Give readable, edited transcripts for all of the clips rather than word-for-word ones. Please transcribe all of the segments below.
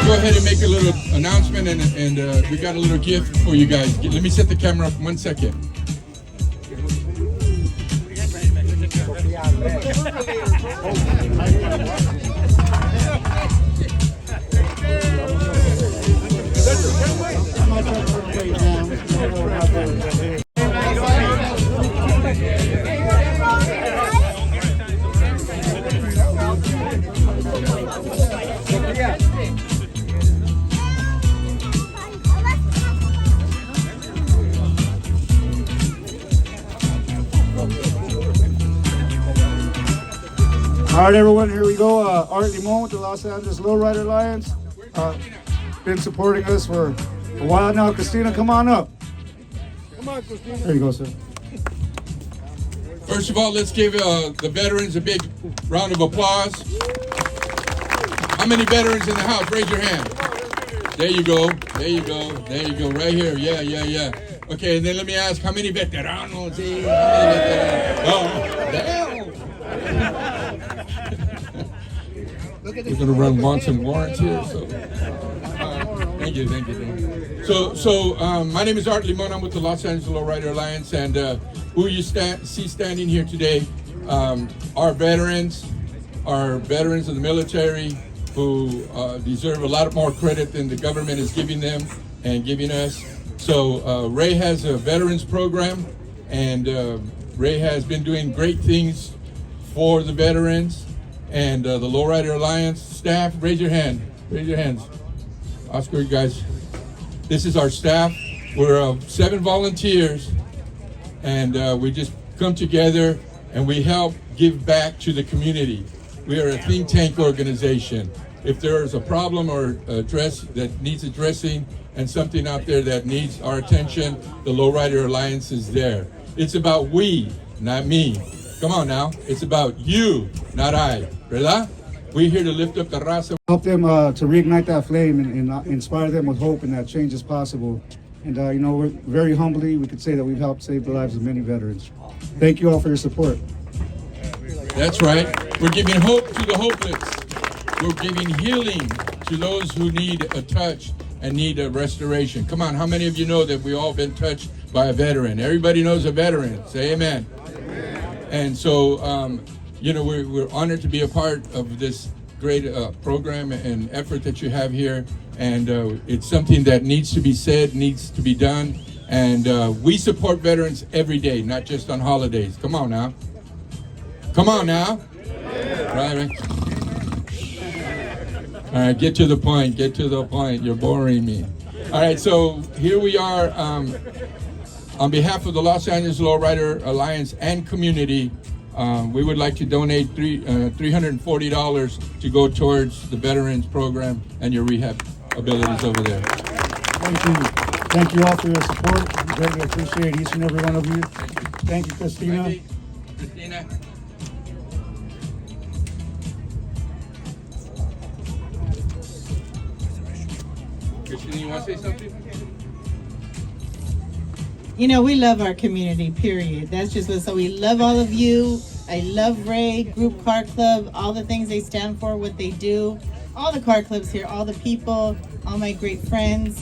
Go ahead and make a little announcement, and we got a little gift for you guys. Let me set the camera up 1 second. right, everyone, here we go. Art Limon with the Los Angeles Lowrider Alliance. Been supporting us for a while now. Christina, come on up. Come on, Christina. There you go, sir. First of all, let's give the veterans a big round of applause. How many veterans in the house? Raise your hand. There you go. There you go. There you go. Right here. Yeah, yeah, yeah. Okay, and then let me ask, how many veteranos? Oh, damn. We're going to run wants and warrants here. So, thank you, thank you, thank you. So, my name is Art Limon. I'm with the Los Angeles Lowrider Alliance, and who you see standing here today are veterans of the military who deserve a lot more credit than the government is giving them and giving us. So Ray has a veterans program, and Ray has been doing great things for the veterans and the Lowrider Alliance staff. Raise your hand. Raise your hands. Oscar, you guys. This is our staff. We're 7 volunteers, and we just come together and we help give back to the community. We are a think tank organization. If there is a problem or address that needs addressing and something out there that needs our attention, the Lowrider Alliance is there. It's about we, not me. Come on now. It's about you, not I. ¿Verdad? We're here to lift up the raza. Help them to reignite that flame and inspire them with hope and that change is possible. And, we're very humbly, we could say that we've helped save the lives of many veterans. Thank you all for your support. That's right. We're giving hope to the hopeless. We're giving healing to those who need a touch and need a restoration. Come on, how many of you know that we've all been touched by a veteran? Everybody knows a veteran. Say amen. Amen. And so, we're honored to be a part of this great program and effort that you have here. And it's something that needs to be said, needs to be done. And we support veterans every day, not just on holidays. Come on now. Come on now. Right. All right, get to the point. Get to the point. You're boring me. All right, so here we are. On behalf of the Los Angeles Lowrider Alliance and community, we would like to donate $340 to go towards the Veterans Program and your rehab abilities over there. Thank you. Thank you all for your support. We greatly appreciate each and every one of you. Thank you, Christina. Christina. Christina, you want to say something? We love our community, period. That's just what, so we love all of you. I love Ray, Group Car Club, all the things they stand for, what they do. All the car clubs here, all the people, all my great friends,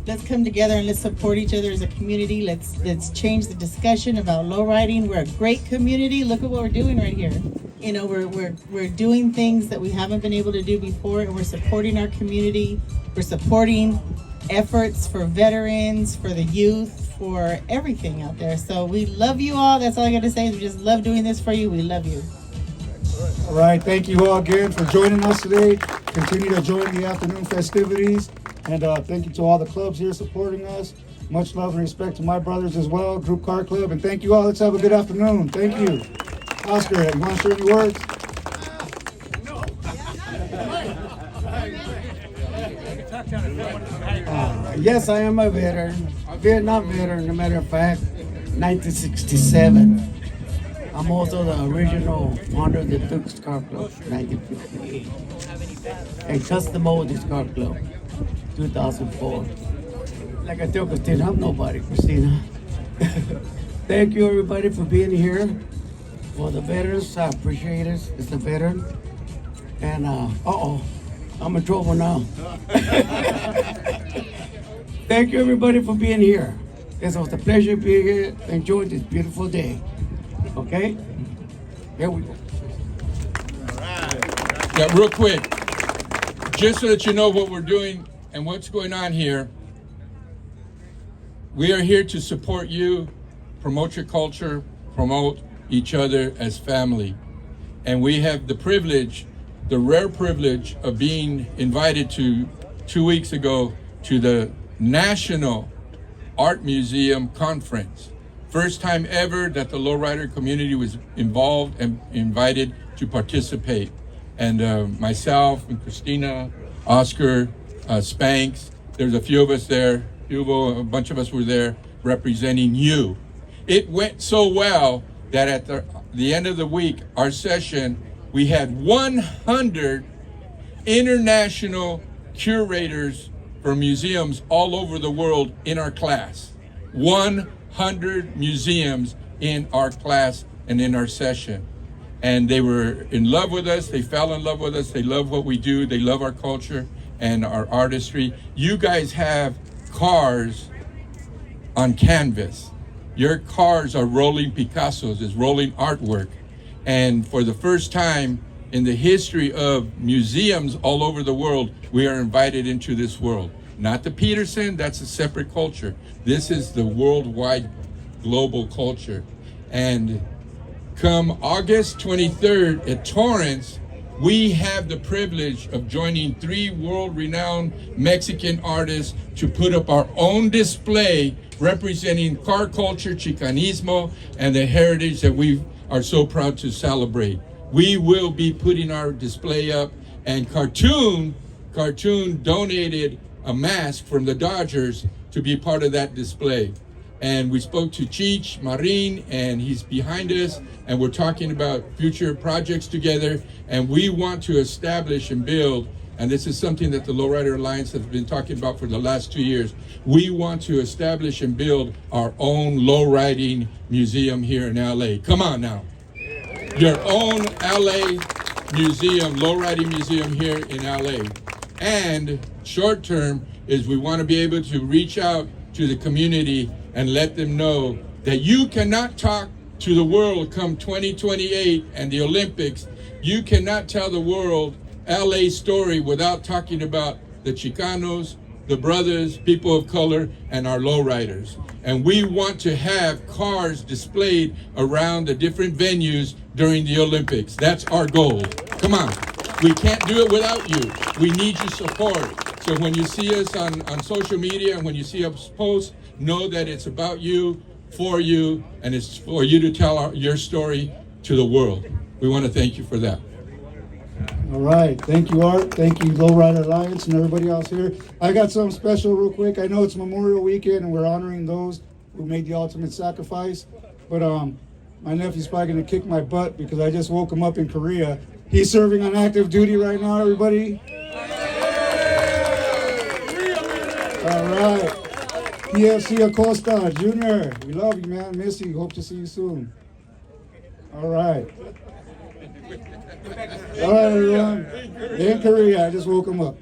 let's come together and let's support each other as a community. Let's change the discussion about low riding. We're a great community. Look at what we're doing right here. We're doing things that we haven't been able to do before, and we're supporting our community. We're supporting efforts for veterans, for the youth, for everything out there. So we love you all. That's all I got to say is we just love doing this for you. We love you. All right, thank you all again for joining us today. Continue to join the afternoon festivities. And thank you to all the clubs here supporting us. Much love and respect to my brothers as well, Group Car Club. And thank you all. Let's have a good afternoon. Thank you. Oscar, you want to share any words? Yes, I am a veteran, a Vietnam veteran, as a matter of fact, 1967. I'm also the original founder of the Dukes Car Club, 1958. And Custom Oldies Car Club, 2004. Like I tell Christina, I'm nobody, Christina. Thank you everybody for being here. For the veterans, I appreciate it. It's a veteran. And I'm in trouble now. Thank you everybody for being here. It was a pleasure being here. Enjoy this beautiful day. Okay? Here we go. Yeah, real quick. Just so that you know what we're doing and what's going on here. We are here to support you, promote your culture, promote each other as family. And we have the privilege, the rare privilege of being invited to 2 weeks ago to the National Art Museum Conference. First time ever that the lowrider community was involved and invited to participate. And myself and Christina, Oscar, Spanks, there's a few of us there, Hugo, a bunch of us were there representing you. It went so well that at the end of the week, our session, we had 100 international curators for museums all over the world in our class. 100 museums in our class and in our session. And they were in love with us. They fell in love with us. They love what we do. They love our culture and our artistry. You guys have cars on canvas. Your cars are rolling Picassos, is rolling artwork. And for the first time in the history of museums all over the world, we are invited into this world. Not the Peterson, that's a separate culture. This is the worldwide global culture. And come August 23rd at Torrance, we have the privilege of joining 3 world-renowned Mexican artists to put up our own display representing car culture, Chicanismo, and the heritage that we are so proud to celebrate. We will be putting our display up, and Cartoon donated a mask from the Dodgers to be part of that display. And we spoke to Cheech Marin, and he's behind us, and we're talking about future projects together, and we want to establish and build, and this is something that the Lowrider Alliance has been talking about for the last 2 years, we want to establish and build our own lowriding museum here in LA. Come on now. Your own LA museum, lowriding museum here in LA. And short term is we want to be able to reach out to the community and let them know that you cannot talk to the world come 2028 and the Olympics. You cannot tell the world LA's story without talking about the Chicanos, the brothers, people of color, and our lowriders. And we want to have cars displayed around the different venues during the Olympics. That's our goal. Come on. We can't do it without you. We need your support. So when you see us on social media and when you see us post, know that it's about you, for you, and it's for you to tell your story to the world. We want to thank you for that. All right. Thank you, Art. Thank you, Lowrider Alliance, and everybody else here. I got something special real quick. I know it's Memorial Weekend, and we're honoring those who made the ultimate sacrifice. But my nephew's probably going to kick my butt because I just woke him up in Korea. He's serving on active duty right now, everybody. All right. PFC Acosta Jr., we love you, man. Miss you. Hope to see you soon. All right. All right, everyone. In Korea, I just woke him up.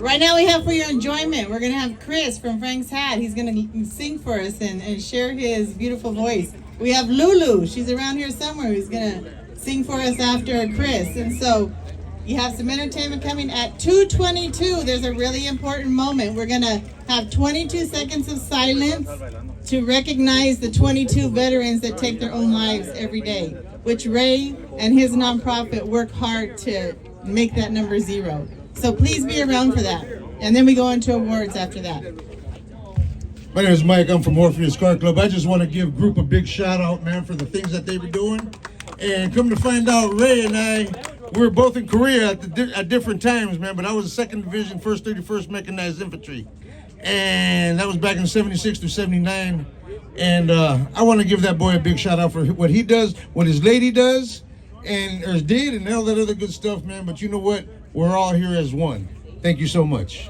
Right now we have for your enjoyment, we're going to have Chris from Frank's Hat. He's going to sing for us and share his beautiful voice. We have Lulu. She's around here somewhere who's going to sing for us after Chris. And so you have some entertainment coming at 2:22. There's a really important moment. We're going to have 22 seconds of silence to recognize the 22 veterans that take their own lives every day, which Ray and his nonprofit work hard to make that number 0. So please be around for that. And then we go into awards after that. My name is Mike. I'm from Orpheus Car Club. I just want to give group a big shout out, man, for the things that they were doing. And come to find out, Ray and I, we were both in Korea at different times, man. But I was the 2nd Division, 1st 31st Mechanized Infantry. And that was back in 76 through 79. And I want to give that boy a big shout out for what he does, what his lady does, and or did, and all that other good stuff, man. But you know what? We're all here as one. Thank you so much.